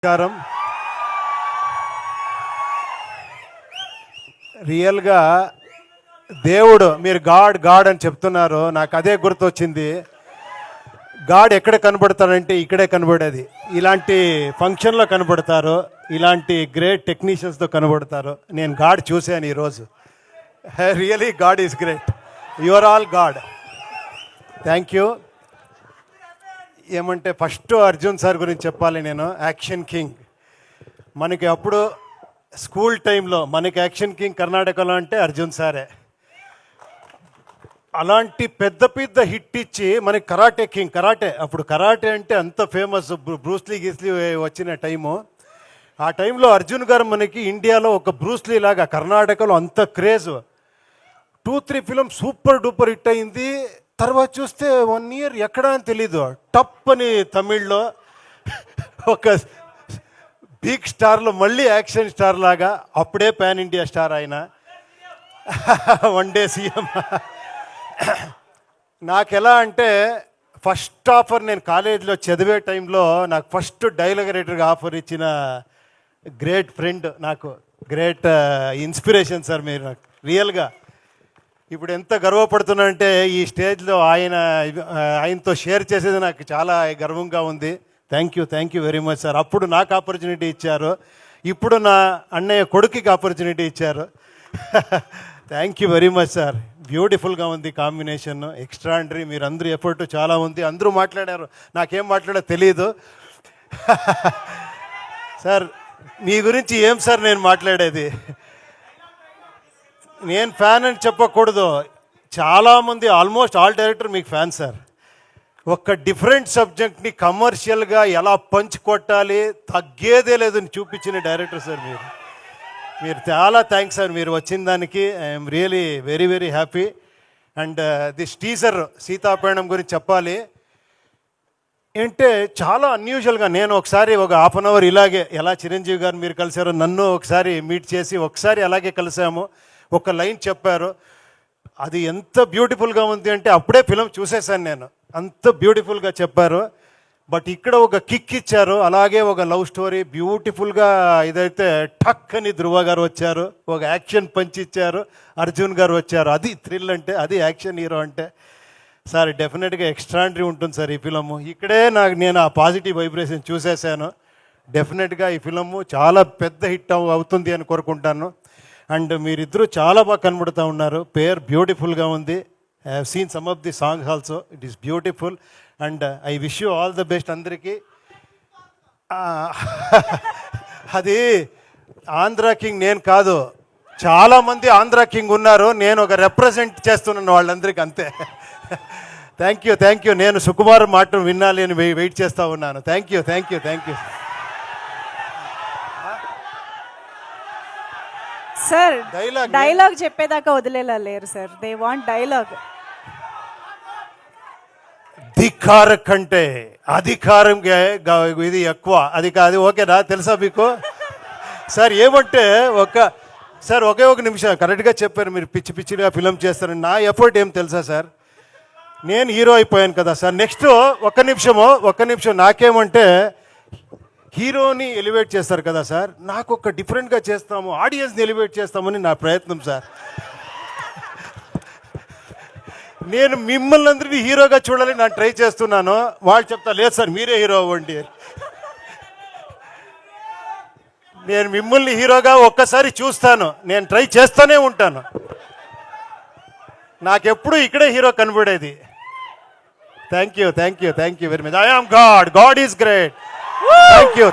నమస్కారం. రియల్గా దేవుడు మీరు గాడ్ గాడ్ అని చెప్తున్నారు, నాకు అదే గుర్తొచ్చింది. గాడ్ ఎక్కడ కనబడతాడంటే ఇక్కడే కనబడేది. ఇలాంటి ఫంక్షన్లో కనబడతారు, ఇలాంటి గ్రేట్ టెక్నీషియన్స్తో కనబడతారు. నేను గాడ్ చూశాను ఈరోజు. Really god is great. You are all god. Thank you. ఏమంటే ఫస్ట్ అర్జున్ సార్ గురించి చెప్పాలి నేను. Action king. మనకి అప్పుడు స్కూల్ టైంలో మనకి యాక్షన్ కింగ్ కర్ణాటకలో అంటే అర్జున్ సారే. అలాంటి పెద్ద పెద్ద హిట్ ఇచ్చి మనకి కరాటే కింగ్. అప్పుడు కరాటే అంటే అంత ఫేమస్, బ్రూస్లీ గీస్లీ వచ్చిన టైము. ఆ టైంలో అర్జున్ గారు మనకి ఇండియాలో ఒక బ్రూస్లీ లాగా కర్ణాటకలో అంత craze. 2-3 film super duper hit అయింది. తర్వాత చూస్తే 1 ఇయర్ ఎక్కడ అని తెలీదు, టప్ అని తమిళ్లో ఒక బిగ్ స్టార్లో మళ్ళీ యాక్షన్ స్టార్ లాగా. అప్పుడే పాన్ ఇండియా స్టార్ ఆయన. 1 డే సీఎం. నాకు ఎలా అంటే ఫస్ట్ ఆఫర్, నేను కాలేజీలో చదివే టైంలో నాకు ఫస్ట్ డైలాగ్ రైటర్గా ఆఫర్ ఇచ్చిన గ్రేట్ ఫ్రెండ్, నాకు గ్రేట్ ఇన్స్పిరేషన్ సార్ మీరు నాకు రియల్గా. ఇప్పుడు ఎంత గర్వపడుతున్నానంటే ఈ స్టేజ్లో ఆయనతో షేర్ చేసేది నాకు చాలా గర్వంగా ఉంది. Thank you very much sir. అప్పుడు నాకు ఆపర్చునిటీ ఇచ్చారు, ఇప్పుడు నా అన్నయ్య కొడుకుకి ఆపర్చునిటీ ఇచ్చారు. Thank you very much sir. బ్యూటిఫుల్గా ఉంది కాంబినేషన్, ఎక్స్ట్రాండరీ. మీరు అందరూ ఎఫర్ట్ చాలా ఉంది. అందరూ మాట్లాడారు, నాకేం మాట్లాడో తెలియదు. సార్ మీ గురించి ఏం సార్ నేను మాట్లాడేది? నేను ఫ్యాన్ అని చెప్పకూడదు, చాలామంది ఆల్మోస్ట్ ఆల్ డైరెక్టర్ మీకు ఫ్యాన్ సార్. ఒక డిఫరెంట్ సబ్జెక్ట్ని కమర్షియల్గా ఎలా పంచ్ కొట్టాలి, తగ్గేదే లేదని చూపించిన డైరెక్టర్ సార్ మీరు చాలా థ్యాంక్స్ సార్. మీరు వచ్చిన దానికి I'm really very very happy. And this teaser Seethapayanam గురించి చెప్పాలి అంటే చాలా అన్యూజువల్గా. నేను ఒకసారి ఒక ½ అన్ అవర్ ఇలాగే, ఎలా చిరంజీవి గారు మీరు కలిశారో నన్ను ఒకసారి మీట్ చేసి ఒకసారి అలాగే కలిసాము. ఒక లైన్ చెప్పారు, అది ఎంత బ్యూటిఫుల్గా ఉంది అంటే అప్పుడే ఫిలం చూసేసాను నేను. అంత బ్యూటిఫుల్గా చెప్పారు. బట్ ఇక్కడ ఒక కిక్ ఇచ్చారు, అలాగే ఒక లవ్ స్టోరీ బ్యూటిఫుల్గా. ఇదైతే టక్ అని ధృవ గారు వచ్చారు, ఒక యాక్షన్ పంచ్ ఇచ్చారు, అర్జున్ గారు వచ్చారు. అది థ్రిల్ అంటే, అది యాక్షన్ హీరో అంటే. సార్ డెఫినెట్గా ఎక్స్ట్రాండరీ ఉంటుంది సార్ ఈ ఫిలము. ఇక్కడే నేను ఆ పాజిటివ్ వైబ్రేషన్ చూసేసాను. డెఫినెట్గా ఈ ఫిలము చాలా పెద్ద హిట్ అవుతుంది అని కోరుకుంటాను. అండ్ మీరిద్దరూ చాలా బాగా కనబడుతూ ఉన్నారు. పేర్ బ్యూటిఫుల్గా ఉంది. I have seen some of the songs also. It is beautiful. And I wish you all the best అందరికీ. అది ఆంధ్ర కింగ్ నేను కాదు, చాలామంది ఆంధ్ర కింగ్ ఉన్నారు. నేను ఒక రిప్రజెంట్ చేస్తున్నాను వాళ్ళందరికీ, అంతే. Thank you. నేను సుకుమార్ మాట వినాలి అని వెయిట్ చేస్తూ ఉన్నాను. Thank you. సార్ డైలాగ్ చెప్పేదాకా వదిలేలా లేరు సార్. They want dialogue. ధిక్కార కంటే అధికారం ఇది ఎక్కువ, అది కాదు. ఓకేనా? తెలుసా మీకు సార్? ఏమంటే ఒకే ఒక నిమిషం, కరెక్ట్గా చెప్పారు మీరు. పిచ్చిగా ఫిలం చేస్తారని నా ఎఫర్ట్ ఏం తెలుసా సార్? నేను హీరో అయిపోయాను కదా సార్. నెక్స్ట్ ఒక్క నిమిషం నాకేమంటే, హీరోని ఎలివేట్ చేస్తారు కదా సార్, నాకు ఒక డిఫరెంట్గా చేస్తాము, ఆడియన్స్ని ఎలివేట్ చేస్తామని నా ప్రయత్నం సార్. నేను మిమ్మల్ని అందరినీ హీరోగా చూడాలని నేను ట్రై చేస్తున్నాను. వాళ్ళు చెప్తా, లేదు సార్ మీరే హీరో అవ్వండి. నేను మిమ్మల్ని హీరోగా ఒక్కసారి చూస్తాను, నేను ట్రై చేస్తూనే ఉంటాను. నాకెప్పుడు ఇక్కడే హీరో కనబడేది. Thank you very much. I am god is great. Thank you.